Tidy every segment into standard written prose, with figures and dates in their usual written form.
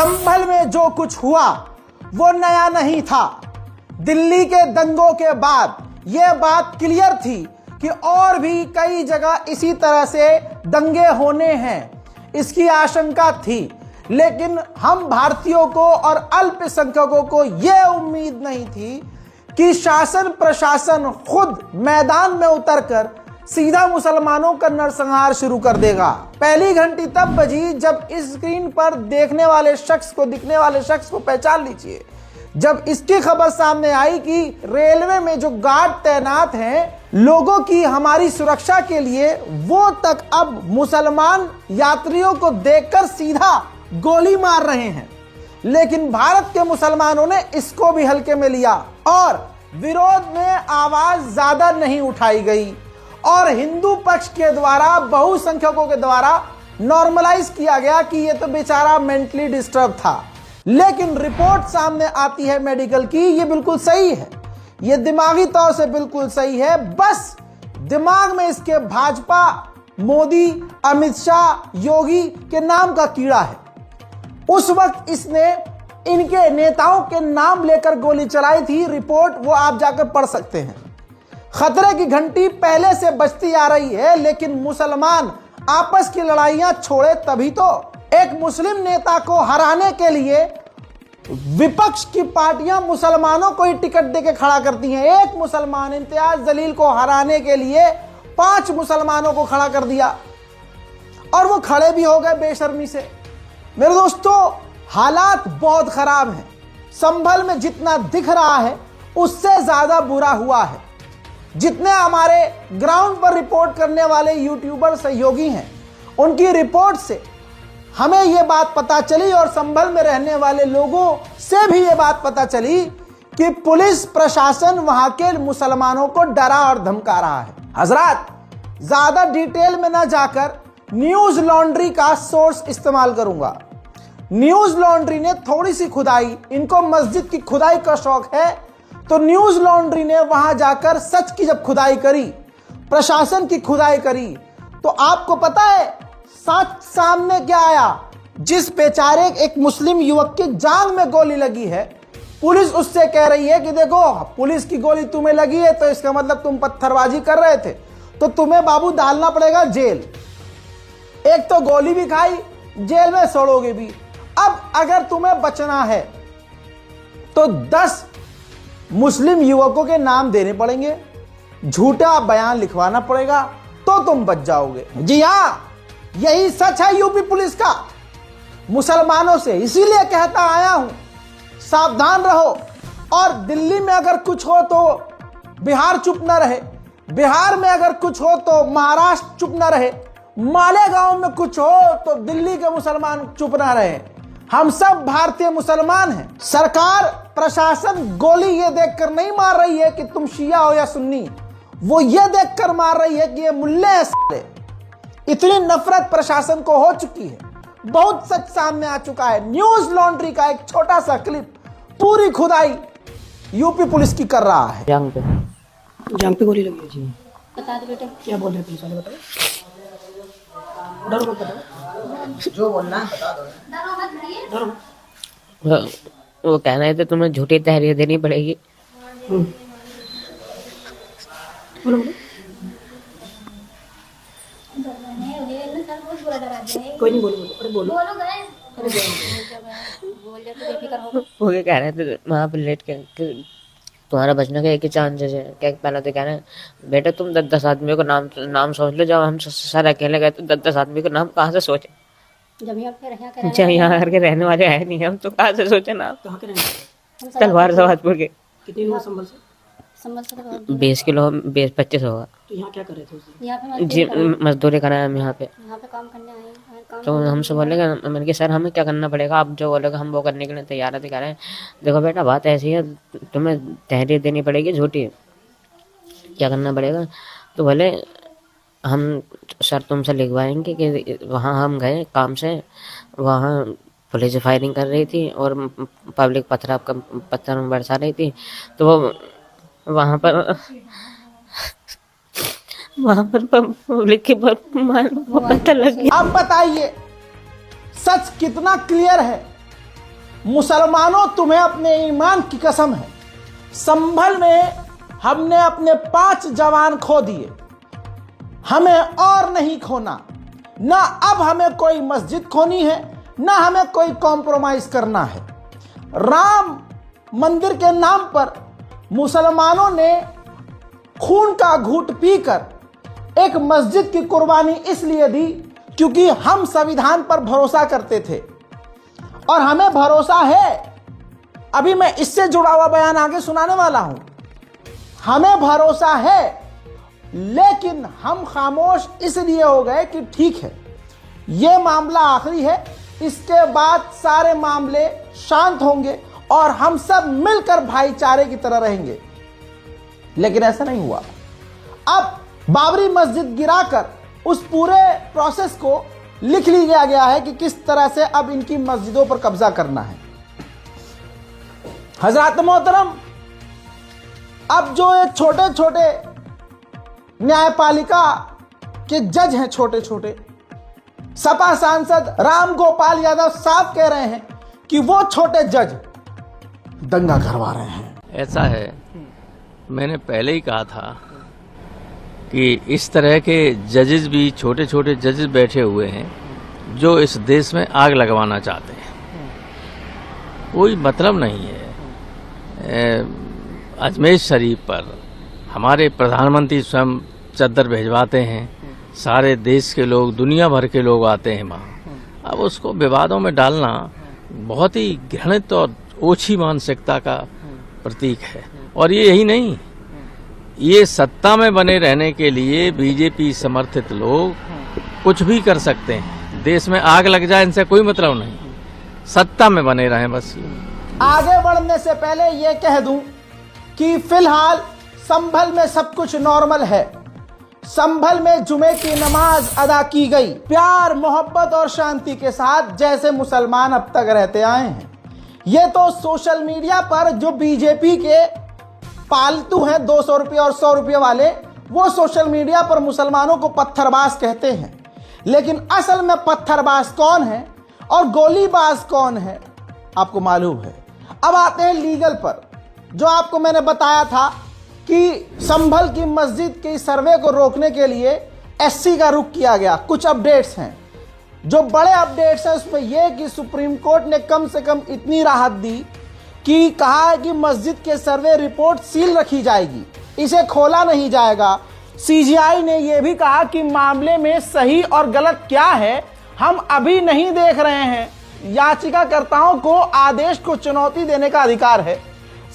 संभल में जो कुछ हुआ वो नया नहीं था। दिल्ली के दंगों के बाद यह बात क्लियर थी कि और भी कई जगह इसी तरह से दंगे होने हैं, इसकी आशंका थी। लेकिन हम भारतीयों को और अल्पसंख्यकों को यह उम्मीद नहीं थी कि शासन प्रशासन खुद मैदान में उतरकर सीधा मुसलमानों का नरसंहार शुरू कर देगा। पहली घंटी तब बजी जब इस स्क्रीन पर दिखने वाले शख्स को पहचान लीजिए, जब इसकी खबर सामने आई कि रेलवे में जो गार्ड तैनात हैं लोगों की हमारी सुरक्षा के लिए, वो तक अब मुसलमान यात्रियों को देखकर सीधा गोली मार रहे हैं। लेकिन भारत के मुसलमानों ने इसको भी हल्के में लिया और विरोध में आवाज ज्यादा नहीं उठाई गई और हिंदू पक्ष के द्वारा, बहुसंख्यकों के द्वारा नॉर्मलाइज किया गया कि ये तो बेचारा मेंटली डिस्टर्ब था। लेकिन रिपोर्ट सामने आती है मेडिकल की, ये बिल्कुल सही है, ये दिमागी तौर से बिल्कुल सही है। बस दिमाग में इसके भाजपा, मोदी, अमित शाह, योगी के नाम का कीड़ा है। उस वक्त इसने इनके नेताओं के नाम लेकर गोली चलाई थी। रिपोर्ट वो आप जाकर पढ़ सकते हैं। खतरे की घंटी पहले से बजती आ रही है, लेकिन मुसलमान आपस की लड़ाइयां छोड़े तभी तो। एक मुस्लिम नेता को हराने के लिए विपक्ष की पार्टियां मुसलमानों को ही टिकट देके खड़ा करती हैं। एक मुसलमान इम्तियाज जलील को हराने के लिए 5 मुसलमानों को खड़ा कर दिया और वो खड़े भी हो गए बेशर्मी से। मेरे दोस्तों, हालात बहुत खराब हैं। संभल में जितना दिख रहा है उससे ज्यादा बुरा हुआ है। जितने हमारे ग्राउंड पर रिपोर्ट करने वाले यूट्यूबर सहयोगी हैं, उनकी रिपोर्ट से हमें यह बात पता चली और संभल में रहने वाले लोगों से भी यह बात पता चली कि पुलिस प्रशासन वहां के मुसलमानों को डरा और धमका रहा है। हजरात, ज्यादा डिटेल में ना जाकर न्यूज लॉन्ड्री का सोर्स इस्तेमाल करूंगा। न्यूज लॉन्ड्री ने थोड़ी सी खुदाई, इनको मस्जिद की खुदाई का शौक है, तो न्यूज लॉन्ड्री ने वहां जाकर सच की जब खुदाई करी, प्रशासन की खुदाई करी, तो आपको पता है सच सामने क्या आया। जिस बेचारे एक मुस्लिम युवक की जांघ में गोली लगी है, पुलिस उससे कह रही है कि देखो, पुलिस की गोली तुम्हें लगी है तो इसका मतलब तुम पत्थरबाजी कर रहे थे, तो तुम्हें बाबू डालना पड़ेगा जेल। एक तो गोली भी खाई, जेल में सड़ोगे भी। अब अगर तुम्हें बचना है तो 10 मुस्लिम युवकों के नाम देने पड़ेंगे, झूठा बयान लिखवाना पड़ेगा, तो तुम बच जाओगे। जी हां, यही सच है यूपी पुलिस का मुसलमानों से। इसीलिए कहता आया हूं, सावधान रहो। और दिल्ली में अगर कुछ हो तो बिहार चुप न रहे, बिहार में अगर कुछ हो तो महाराष्ट्र चुप न रहे, मालेगांव में कुछ हो तो दिल्ली के मुसलमान चुप ना रहे। हम सब भारतीय मुसलमान हैं। सरकार प्रशासन गोली ये देखकर नहीं मार रही है कि तुम शिया हो या सुन्नी, वो ये देखकर मार रही है कि ये मुल्ले हैं साले। इतनी नफरत प्रशासन को हो चुकी है, बहुत सच सामने आ चुका है। न्यूज लॉन्ड्री का एक छोटा सा क्लिप पूरी खुदाई यूपी पुलिस की कर रहा है। जांग पे गोली लगी है जी। बता दो बेटे, क्या बोल रहे पुलिस वाले, बताओ। डरो मत, बताओ जो बोलना है बता दो। डरो मत भैया। वो कह रहे थे तुम्हें झूठी तहरीर देनी पड़ेगी। बोलो बोलो। कोई नहीं, बोलो बोलो। अरे बोलो बोलो गए बोल तो बेफिक्र हो। वो क्या कह रहे थे वहाँ पर लेट के कि तुम्हारा बचने का एक ही चांसेस है। क्या पहले तो कह रहे हैं बेटा तुम 10 आदमियों को नाम सोच लो। जब हम सर अकेले गए तो 10 आदमी को नाम कहाँ से सोचे? जब यहाँ करके रहने वाले है नहीं, हम तो कहाँ से सोचे नाम? कहाँ के रहने वाले? तलवार सवाजपुर के। कितने लोग संभल से? संभल से तो 20 किलो 25 होगा। तो यहाँ क्या कर रहे थे उस दिन? यहाँ पे जी मजदूरी कराए हम यहाँ पे। काम करने आए हैं। काम तो हमसे बोलेगा, मैंने कहा सर हमें क्या करना पड़ेगा? आप जो बोलेगा हम वो करने के लिए तैयार है। कह रहे हैं देखो बेटा बात ऐसी है, तुम्हें तहरीर देनी पड़ेगी झूठी। क्या करना पड़ेगा? तो बोले हम सर तुमसे लिखवाएंगे कि वहाँ हम गए काम से, वहाँ पुलिस फायरिंग कर रही थी और पब्लिक पत्थर बरसा रही थी, तो वो वहाँ पर पब्लिक के पत्थर लग गया। अब बताइए सच कितना क्लियर है। मुसलमानों, तुम्हें अपने ईमान की कसम है, संभल में हमने अपने 5 जवान खो दिए, हमें और नहीं खोना। ना अब हमें कोई मस्जिद खोनी है, ना हमें कोई कॉम्प्रोमाइज करना है। राम मंदिर के नाम पर मुसलमानों ने खून का घूंट पीकर एक मस्जिद की कुर्बानी इसलिए दी क्योंकि हम संविधान पर भरोसा करते थे और हमें भरोसा है। अभी मैं इससे जुड़ा हुआ बयान आगे सुनाने वाला हूं। हमें भरोसा है, लेकिन हम खामोश इसलिए हो गए कि ठीक है, यह मामला आखिरी है, इसके बाद सारे मामले शांत होंगे और हम सब मिलकर भाईचारे की तरह रहेंगे। लेकिन ऐसा नहीं हुआ। अब बाबरी मस्जिद गिराकर उस पूरे प्रोसेस को लिख लिया गया है कि किस तरह से अब इनकी मस्जिदों पर कब्जा करना है। हजरत मोहतरम, अब जो ये छोटे छोटे न्यायपालिका के जज हैं, छोटे छोटे सपा सांसद राम गोपाल यादव साहब कह रहे हैं कि वो छोटे जज दंगा करवा रहे हैं। ऐसा है, मैंने पहले ही कहा था कि इस तरह के जजेस भी, छोटे छोटे जजेस बैठे हुए हैं जो इस देश में आग लगवाना चाहते हैं। कोई मतलब नहीं है। अजमेर शरीफ पर हमारे प्रधानमंत्री स्वयं चद्दर भिजवाते हैं, सारे देश के लोग, दुनिया भर के लोग आते हैं वहाँ। अब उसको विवादों में डालना बहुत ही घृणित और ओछी मानसिकता का प्रतीक है। और ये यही नहीं, ये सत्ता में बने रहने के लिए बीजेपी समर्थित लोग कुछ भी कर सकते हैं। देश में आग लग जाए, इनसे कोई मतलब नहीं, सत्ता में बने रहें बस। आगे बढ़ने से पहले ये कह दूं कि फिलहाल संभल में सब कुछ नॉर्मल है। संभल में जुमे की नमाज अदा की गई, प्यार, मोहब्बत और शांति के साथ, जैसे मुसलमान अब तक रहते आए हैं। ये तो सोशल मीडिया पर जो बीजेपी के पालतू हैं 200 रुपये और 100 रुपये वाले, वो सोशल मीडिया पर मुसलमानों को पत्थरबाज कहते हैं। लेकिन असल में पत्थरबाज कौन है और गोलीबाज कौन है, आपको मालूम है। अब आते हैं लीगल पर, जो आपको मैंने बताया था कि संभल की मस्जिद के सर्वे को रोकने के लिए एससी का रुख किया गया। कुछ अपडेट्स हैं, जो बड़े अपडेट्स हैं उसमें यह कि सुप्रीम कोर्ट ने कम से कम इतनी राहत दी कि कहा है कि मस्जिद के सर्वे रिपोर्ट सील रखी जाएगी, इसे खोला नहीं जाएगा। सीजीआई ने यह भी कहा कि मामले में सही और गलत क्या है हम अभी नहीं देख रहे हैं, याचिकाकर्ताओं को आदेश को चुनौती देने का अधिकार है।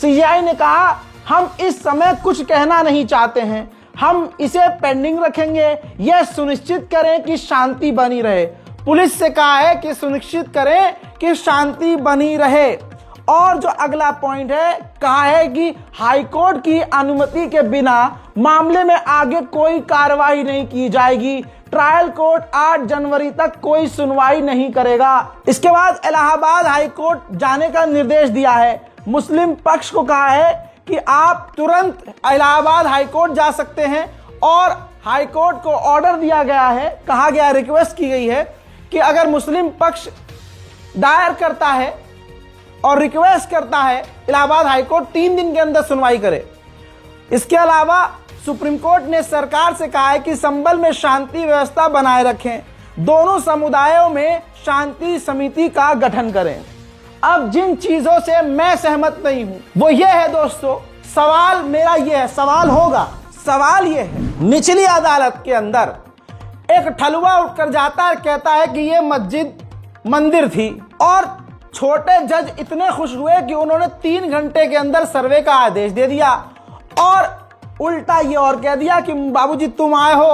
सीजीआई ने कहा हम इस समय कुछ कहना नहीं चाहते हैं, हम इसे पेंडिंग रखेंगे, यह सुनिश्चित करें कि शांति बनी रहे। पुलिस से कहा है कि सुनिश्चित करें कि शांति बनी रहे। और जो अगला पॉइंट है, कहा है कि हाईकोर्ट की अनुमति के बिना मामले में आगे कोई कार्रवाई नहीं की जाएगी। ट्रायल कोर्ट 8 जनवरी तक कोई सुनवाई नहीं करेगा। इसके बाद इलाहाबाद हाईकोर्ट जाने का निर्देश दिया है। मुस्लिम पक्ष को कहा है कि आप तुरंत इलाहाबाद हाईकोर्ट जा सकते हैं और हाईकोर्ट को ऑर्डर दिया गया है, कहा गया, रिक्वेस्ट की गई है कि अगर मुस्लिम पक्ष दायर करता है और रिक्वेस्ट करता है, इलाहाबाद हाईकोर्ट 3 दिन के अंदर सुनवाई करे। इसके अलावा सुप्रीम कोर्ट ने सरकार से कहा है कि संभल में शांति व्यवस्था बनाए रखें, दोनों समुदायों में शांति समिति का गठन करें। अब जिन चीजों से मैं सहमत नहीं हूं वो ये है दोस्तों, सवाल मेरा ये है, सवाल होगा, सवाल ये है, निचली अदालत के अंदर एक ठलुआ उठकर जाता है, कहता है कि ये मस्जिद मंदिर थी, और छोटे जज इतने खुश हुए कि उन्होंने 3 घंटे के अंदर सर्वे का आदेश दे दिया और उल्टा ये और कह दिया कि बाबूजी तुम आए हो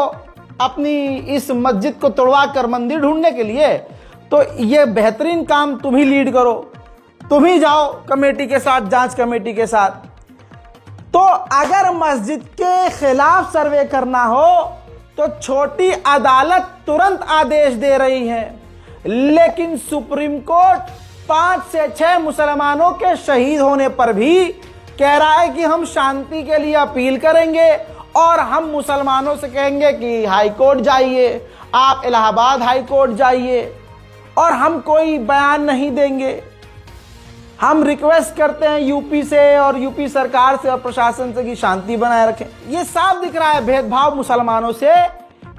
अपनी इस मस्जिद को तोड़वा कर मंदिर ढूंढने के लिए, तो ये बेहतरीन काम तुम ही लीड करो, तुम ही जाओ कमेटी के साथ, जांच कमेटी के साथ। तो अगर मस्जिद के खिलाफ सर्वे करना हो तो छोटी अदालत तुरंत आदेश दे रही है, लेकिन सुप्रीम कोर्ट 5 से 6 मुसलमानों के शहीद होने पर भी कह रहा है कि हम शांति के लिए अपील करेंगे और हम मुसलमानों से कहेंगे कि हाई कोर्ट जाइए, आप इलाहाबाद हाई कोर्ट जाइए, और हम कोई बयान नहीं देंगे। हम रिक्वेस्ट करते हैं यूपी से और यूपी सरकार से और प्रशासन से कि शांति बनाए रखें। ये साफ दिख रहा है भेदभाव मुसलमानों से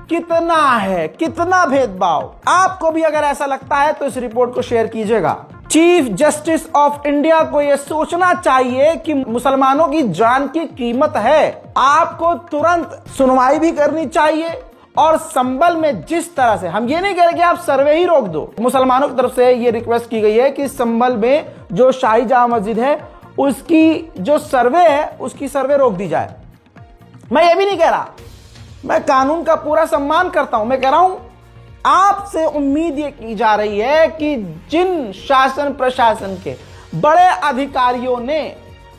कितना है, कितना भेदभाव। आपको भी अगर ऐसा लगता है तो इस रिपोर्ट को शेयर कीजिएगा। चीफ जस्टिस ऑफ इंडिया को यह सोचना चाहिए कि मुसलमानों की जान की कीमत है। आपको तुरंत सुनवाई भी करनी चाहिए और संभल में जिस तरह से, हम ये नहीं कह रहे कि आप सर्वे ही रोक दो, मुसलमानों की तरफ से ये रिक्वेस्ट की गई है कि संभल में जो शाही जामा मस्जिद है उसकी जो सर्वे है उसकी सर्वे रोक दी जाए। मैं ये भी नहीं कह रहा, मैं कानून का पूरा सम्मान करता हूं। मैं कह रहा हूं आपसे उम्मीद ये की जा रही है कि जिन शासन प्रशासन के बड़े अधिकारियों ने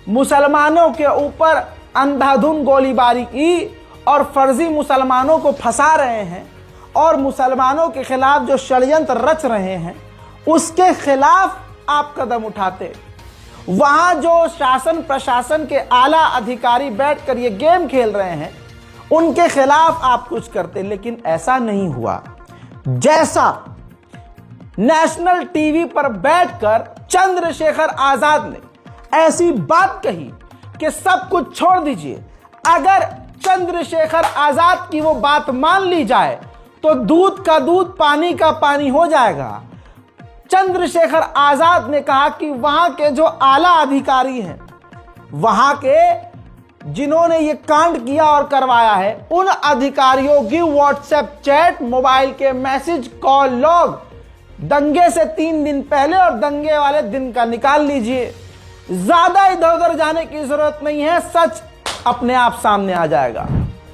मुसलमानों के ऊपर अंधाधुंध गोलीबारी की और फर्जी मुसलमानों को फंसा रहे हैं और मुसलमानों के खिलाफ जो षड्यंत्र रच रहे हैं उसके खिलाफ आप कदम उठाते। वहां जो शासन प्रशासन के आला अधिकारी बैठकर ये गेम खेल रहे हैं उनके खिलाफ आप कुछ करते, लेकिन ऐसा नहीं हुआ। जैसा नेशनल टीवी पर बैठकर चंद्रशेखर आजाद ने ऐसी बात कही कि सब कुछ छोड़ दीजिए, अगर चंद्रशेखर आजाद की वो बात मान ली जाए तो दूध का दूध पानी का पानी हो जाएगा। चंद्रशेखर आजाद ने कहा कि वहां के जो आला अधिकारी हैं, वहां के जिन्होंने ये कांड किया और करवाया है, उन अधिकारियों की व्हाट्सएप चैट, मोबाइल के मैसेज, कॉल लॉग दंगे से 3 दिन पहले और दंगे वाले दिन का निकाल लीजिए। ज्यादा इधर उधर जाने की जरूरत नहीं है, सच अपने आप सामने आ जाएगा।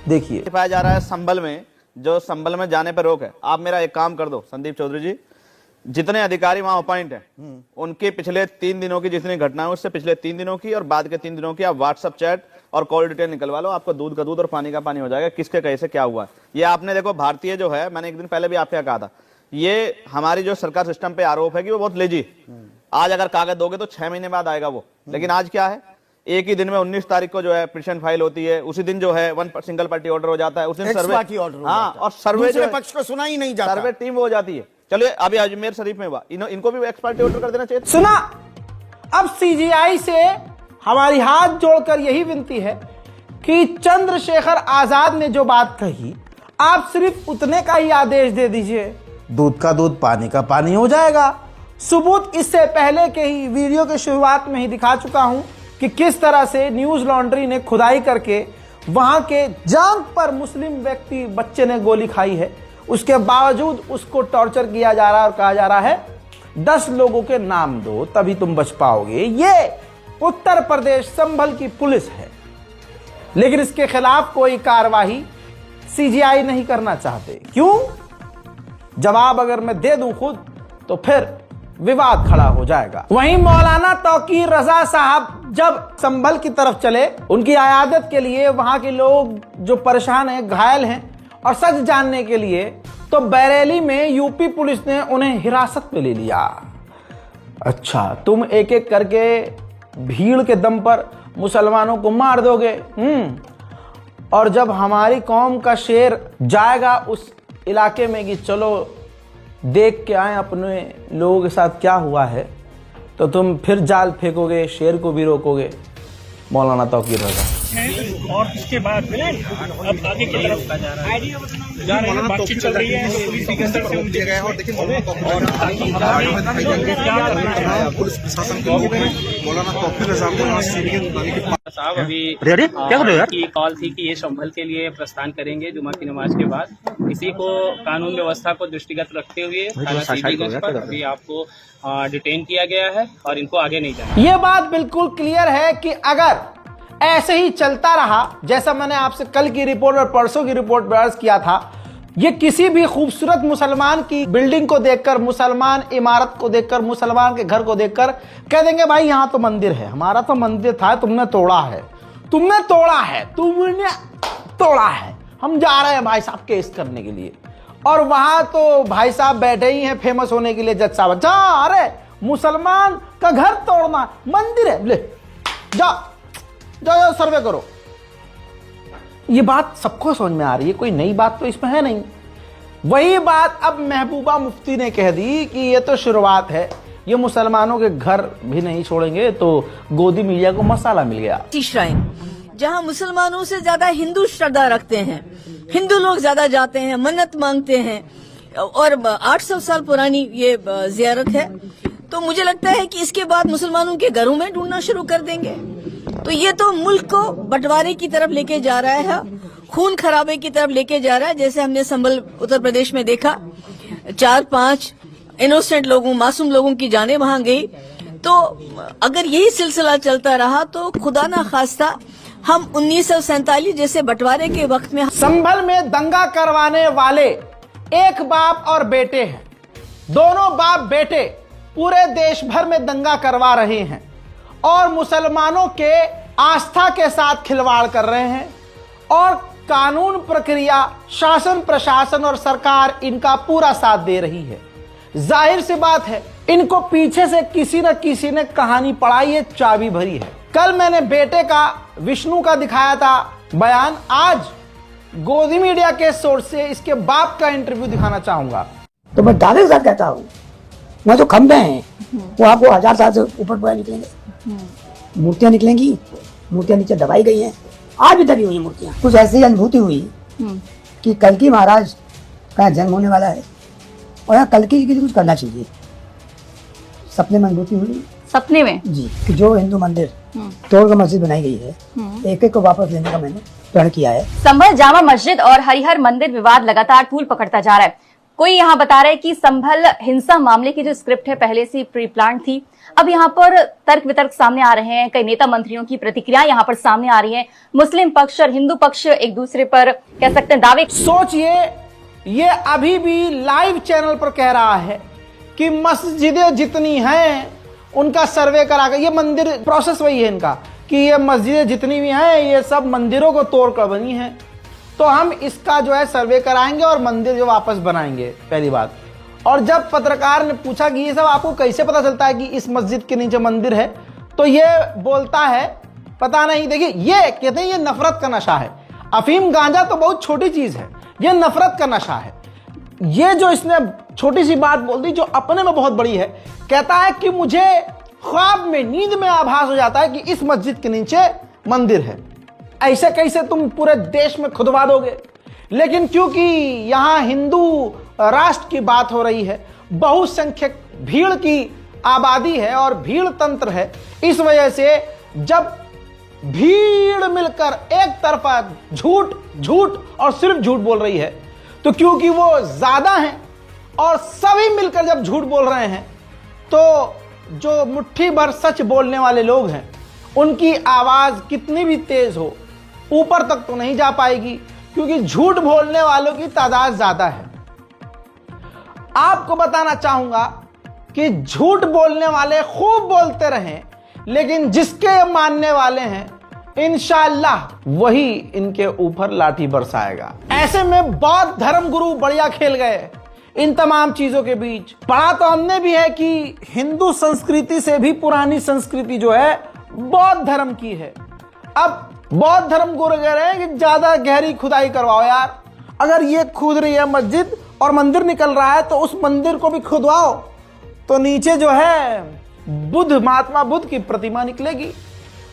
देखिए पाया जा रहा है संभल में, जो संभल में जाने पर रोक है। आप मेरा एक काम कर दो संदीप चौधरी जी, जितने अधिकारी वहां अपॉइंट हैं उनके पिछले 3 दिनों की जितनी घटना है उससे पिछले 3 दिनों की और बाद के 3 दिनों की आप व्हाट्सएप चैट और कॉल डिटेल निकलवा लो, आपको दूध का दूध और पानी का पानी हो जाएगा किसके कैसे क्या हुआ है। ये आपने देखो, भारतीय जो है, मैंने एक दिन पहले भी आपसे कहा था, ये हमारी जो सरकार सिस्टम पे आरोप है कि वो बहुत लेजी। आज अगर कागज दोगे तो 6 महीने बाद आएगा वो, लेकिन आज क्या है, एक ही दिन में 19 तारीख को जो है पिटीशन फाइल होती है, उसी दिन जो है सिंगल पार्टी ऑर्डर हो जाता है, उस दिन सर्वे की ऑर्डर, हाँ, और सर्वे जो पक्ष को सुना ही नहीं जाता, सर्वे टीम हो जाती है। चलिए अभी अजमेर शरीफ में हुआ, इनको भी एक्स पार्टी ऑर्डर कर देना चाहिए। सुना, अब सीजीआई से हमारी हाथ जोड़कर यही विनती है कि चंद्रशेखर आजाद ने जो बात कही, आप सिर्फ उतने का ही आदेश दे दीजिए, दूध का दूध पानी का पानी हो जाएगा। सबूत इससे पहले के ही वीडियो के शुरुआत में ही दिखा चुका हूं कि किस तरह से न्यूज लॉन्ड्री ने खुदाई करके वहां के जांग पर मुस्लिम व्यक्ति बच्चे ने गोली खाई है, उसके बावजूद उसको टॉर्चर किया जा रहा है और कहा जा रहा है 10 लोगों के नाम दो तभी तुम बच पाओगे। ये उत्तर प्रदेश संभल की पुलिस है, लेकिन इसके खिलाफ कोई कार्रवाई सीजीआई नहीं करना चाहते। क्यों? जवाब अगर मैं दे दूं खुद तो फिर विवाद खड़ा हो जाएगा। वहीं मौलाना तौकीर रजा साहब जब संभल की तरफ चले, उनकी आयादत के लिए वहां के लोग जो परेशान हैं, घायल हैं, और सच जानने के लिए, तो बरेली में यूपी पुलिस ने उन्हें हिरासत में ले लिया। अच्छा, तुम एक एक करके भीड़ के दम पर मुसलमानों को मार दोगे, और जब हमारी कौम का शेर जाएगा उस इलाके में कि चलो देख के आए अपने लोगों के साथ क्या हुआ है, तो तुम फिर जाल फेंकोगे, शेर को भी रोकोगे। मौलाना तौकीर रजा। और उसके बाद अब आगे की तरफ जा रहे हैं, बातचीत चल रही है, पुलिस की स्तर से उनके गए और देखिए पुलिस प्रशासन के लोग हैं, मौलाना तौकीर रजा को साहब अभी की कॉल थी कि ये संभल के लिए प्रस्थान करेंगे जुमा की नमाज के बाद। इसी को कानून व्यवस्था को दृष्टिगत रखते हुए अभी आपको डिटेन किया गया है और इनको आगे नहीं जाना। ये बात बिल्कुल क्लियर है कि अगर ऐसे ही चलता रहा, जैसा मैंने आपसे कल की रिपोर्ट और परसों की रिपोर्ट में अर्ज किया था, ये किसी भी खूबसूरत मुसलमान की बिल्डिंग को देखकर, मुसलमान इमारत को देखकर, मुसलमान के घर को देखकर कह देंगे भाई यहाँ तो मंदिर है, हमारा तो मंदिर था, तुमने तोड़ा है, तुमने तोड़ा है, तुमने तोड़ा है, हम जा रहे हैं भाई साहब केस करने के लिए। और वहां तो भाई साहब बैठे ही हैं फेमस होने के लिए, जज साहब, जा, अरे मुसलमान का घर तोड़ना, मंदिर है, ले जा जाओ सर्वे करो। ये बात सबको समझ में आ रही है, कोई नई बात तो इसमें है नहीं। वही बात अब महबूबा मुफ्ती ने कह दी कि ये तो शुरुआत है, ये मुसलमानों के घर भी नहीं छोड़ेंगे। तो गोदी मीडिया को मसाला मिल गया। श्राइन जहां मुसलमानों से ज्यादा हिंदू श्रद्धा रखते हैं, हिंदू लोग ज्यादा जाते हैं, मन्नत मांगते हैं, और 800 साल पुरानी ये जियारत है। तो मुझे लगता है कि इसके बाद मुसलमानों के घरों में ढूंढना शुरू कर देंगे। तो ये तो मुल्क को बंटवारे की तरफ लेके जा रहा है, खून खराबे की तरफ लेके जा रहा है। जैसे हमने संभल उत्तर प्रदेश में देखा, 4-5 इनोसेंट लोगों, मासूम लोगों की जानें वहां गई। तो अगर यही सिलसिला चलता रहा तो खुदा ना खास्ता हम 1947 जैसे बंटवारे के वक्त में। संभल में दंगा करवाने वाले एक बाप और बेटे हैं। दोनों बाप बेटे पूरे देश भर में दंगा करवा रहे हैं और मुसलमानों के आस्था के साथ खिलवाड़ कर रहे हैं। और कानून प्रक्रिया, शासन प्रशासन और सरकार इनका पूरा साथ दे रही है। जाहिर सी बात है, इनको पीछे से किसी न किसी ने कहानी पढ़ाई है, चाबी भरी है। कल मैंने बेटे का, विष्णु का दिखाया था बयान। आज गोदी मीडिया के सोर्स से इसके बाप का इंटरव्यू दिखाना चाहूंगा। तो मैं दावे के साथ कहता हूँ, वहाँ जो खंबे हैं वो आपको 1000 साल से ऊपर निकलेंगे। मूर्तियां निकलेंगी, मूर्तियां नीचे दबाई गई हैं, आज भी दबी हुई हैं मूर्तियां। कुछ ऐसी अनुभूति हुई कि कल्कि महाराज का जन्म होने वाला है और यहाँ कल्कि के लिए कुछ करना चाहिए। सपने में अनुभूति हुई, सपने में जी, कि जो हिंदू मंदिर तोड़कर मस्जिद बनाई गई है, एक एक को वापस लेने का मैंने प्रण किया है। संभल जामा मस्जिद और हरिहर मंदिर विवाद लगातार तूल पकड़ता जा रहा है। कोई यहाँ बता रहा है कि संभल हिंसा मामले की जो स्क्रिप्ट है पहले से प्री प्लान थी। अब यहाँ पर तर्क वितर्क सामने आ रहे हैं, कई नेता मंत्रियों की प्रतिक्रिया यहाँ पर सामने आ रही है। मुस्लिम पक्ष और हिंदू पक्ष एक दूसरे पर कह सकते हैं दावे। सोचिए, ये अभी भी लाइव चैनल पर कह रहा है कि मस्जिदें जितनी हैं उनका सर्वे करा कर, ये मंदिर प्रोसेस वही है इनका कि ये मस्जिदें जितनी भी हैं ये सब मंदिरों को तोड़कर बनी हैं, तो हम इसका जो है सर्वे कराएंगे और मंदिर जो वापस बनाएंगे, पहली बात। और जब पत्रकार ने पूछा कि ये सब आपको कैसे पता चलता है कि इस मस्जिद के नीचे मंदिर है, तो ये बोलता है पता नहीं। देखिए, ये कहते हैं ये नफरत का नशा है। अफीम गांजा तो बहुत छोटी चीज है, ये नफरत का नशा है। ये जो इसने छोटी सी बात बोल दी जो अपने में बहुत बड़ी है, कहता है कि मुझे ख्वाब में, नींद में आभास हो जाता है कि इस मस्जिद के नीचे मंदिर है। ऐसे कैसे तुम पूरे देश में खुदवा दोगे? लेकिन क्योंकि यहां हिंदू राष्ट्र की बात हो रही है, बहुसंख्यक भीड़ की आबादी है और भीड़ तंत्र है, इस वजह से जब भीड़ मिलकर एक तरफा झूठ झूठ और सिर्फ झूठ बोल रही है, तो क्योंकि वो ज्यादा हैं और सभी मिलकर जब झूठ बोल रहे हैं, तो जो मुट्ठी भर सच बोलने वाले लोग हैं उनकी आवाज कितनी भी तेज हो ऊपर तक तो नहीं जा पाएगी, क्योंकि झूठ बोलने वालों की तादाद ज्यादा है। आपको बताना चाहूंगा कि झूठ बोलने वाले खूब बोलते रहें, लेकिन जिसके मानने वाले हैं इंशाअल्लाह वही इनके ऊपर लाठी बरसाएगा। ऐसे में बौद्ध धर्म गुरु बढ़िया खेल गए इन तमाम चीजों के बीच। पढ़ा तो हमने भी है कि हिंदू संस्कृति से भी पुरानी संस्कृति जो है बौद्ध धर्म की है। अब बौद्ध धर्म गुरु कह रहे हैं कि ज्यादा गहरी खुदाई करवाओ यार, अगर ये खुद रही है मस्जिद और मंदिर निकल रहा है तो उस मंदिर को भी खुदवाओ, तो नीचे जो है बुद्ध, महात्मा बुद्ध की प्रतिमा निकलेगी।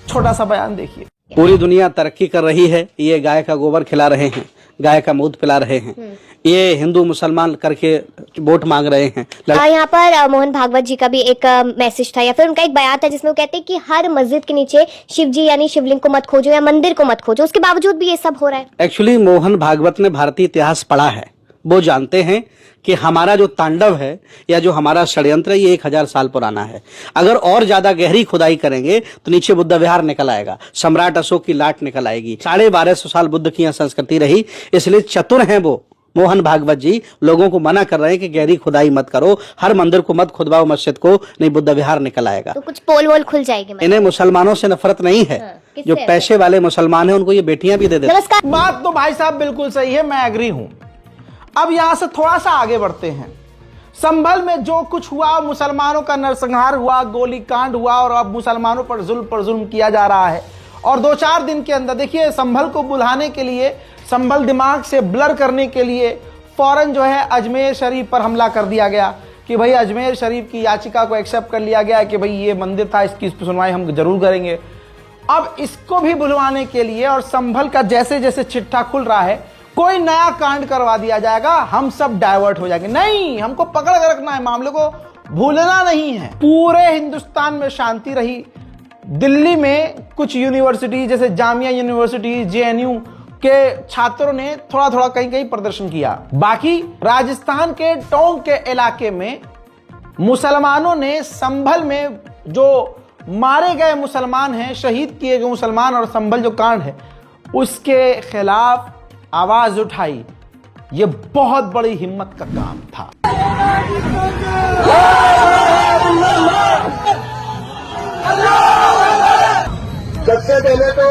छोटा सा बयान देखिए। पूरी दुनिया तरक्की कर रही है, ये गाय का गोबर खिला रहे हैं, गाय का दूध पिला रहे हैं, ये हिंदू मुसलमान करके वोट मांग रहे हैं। यहाँ पर मोहन भागवत जी का भी एक मैसेज था या फिर उनका एक बयान था जिसमें वो कहते हैं कि हर मस्जिद के नीचे शिव जी यानी शिवलिंग को मत खोजो या मंदिर को मत खोजो, उसके बावजूद भी ये सब हो रहा है। एक्चुअली मोहन भागवत ने भारतीय इतिहास पढ़ा है, वो जानते हैं कि हमारा जो तांडव है या जो हमारा षड्यंत्र है ये 1000 साल पुराना है। अगर और ज्यादा गहरी खुदाई करेंगे तो नीचे बुद्ध विहार निकल आएगा, सम्राट अशोक की लाट निकल आएगी। 1250 साल बुद्ध की यहाँ संस्कृति रही, इसलिए चतुर हैं वो मोहन भागवत जी। लोगों को मना कर रहे हैं कि गहरी खुदाई मत करो, हर मंदिर को मत खुदवाओ, मस्जिद को, नहीं बुद्ध विहार निकल आएगा। तो कुछ पोल वोल खुल जाएगी। इन्हें मुसलमानों से नफरत नहीं है, जो पैसे वाले मुसलमान है उनको ये बेटियां भी दे देते। बात तो भाई साहब बिल्कुल सही है, मैं एग्री हूं। अब यहां से थोड़ा सा आगे बढ़ते हैं। संभल में जो कुछ हुआ, मुसलमानों का नरसंहार हुआ, गोली कांड हुआ और अब मुसलमानों पर जुल्म किया जा रहा है। और 2-4 दिन के अंदर देखिए, संभल को बुलाने के लिए, संभल दिमाग से ब्लर करने के लिए फौरन जो है अजमेर शरीफ पर हमला कर दिया गया कि भाई अजमेर शरीफ की याचिका को एक्सेप्ट कर लिया गया कि भाई ये मंदिर था, इसकी सुनवाई हम जरूर करेंगे। अब इसको भी भुलवाने के लिए और संभल का जैसे जैसे चिट्ठा खुल रहा है, कोई नया कांड करवा दिया जाएगा, हम सब डाइवर्ट हो जाएंगे। नहीं, हमको पकड़ कर रखना है, मामले को भूलना नहीं है। पूरे हिंदुस्तान में शांति रही। दिल्ली में कुछ यूनिवर्सिटी जैसे जामिया यूनिवर्सिटी, जेएनयू के छात्रों ने थोड़ा थोड़ा कहीं कहीं प्रदर्शन किया। बाकी राजस्थान के टोंक के इलाके में मुसलमानों ने संभल में जो मारे गए मुसलमान हैं, शहीद किए गए मुसलमान और संभल जो कांड है उसके खिलाफ आवाज उठाई। ये बहुत बड़ी हिम्मत का काम था। सबसे पहले तो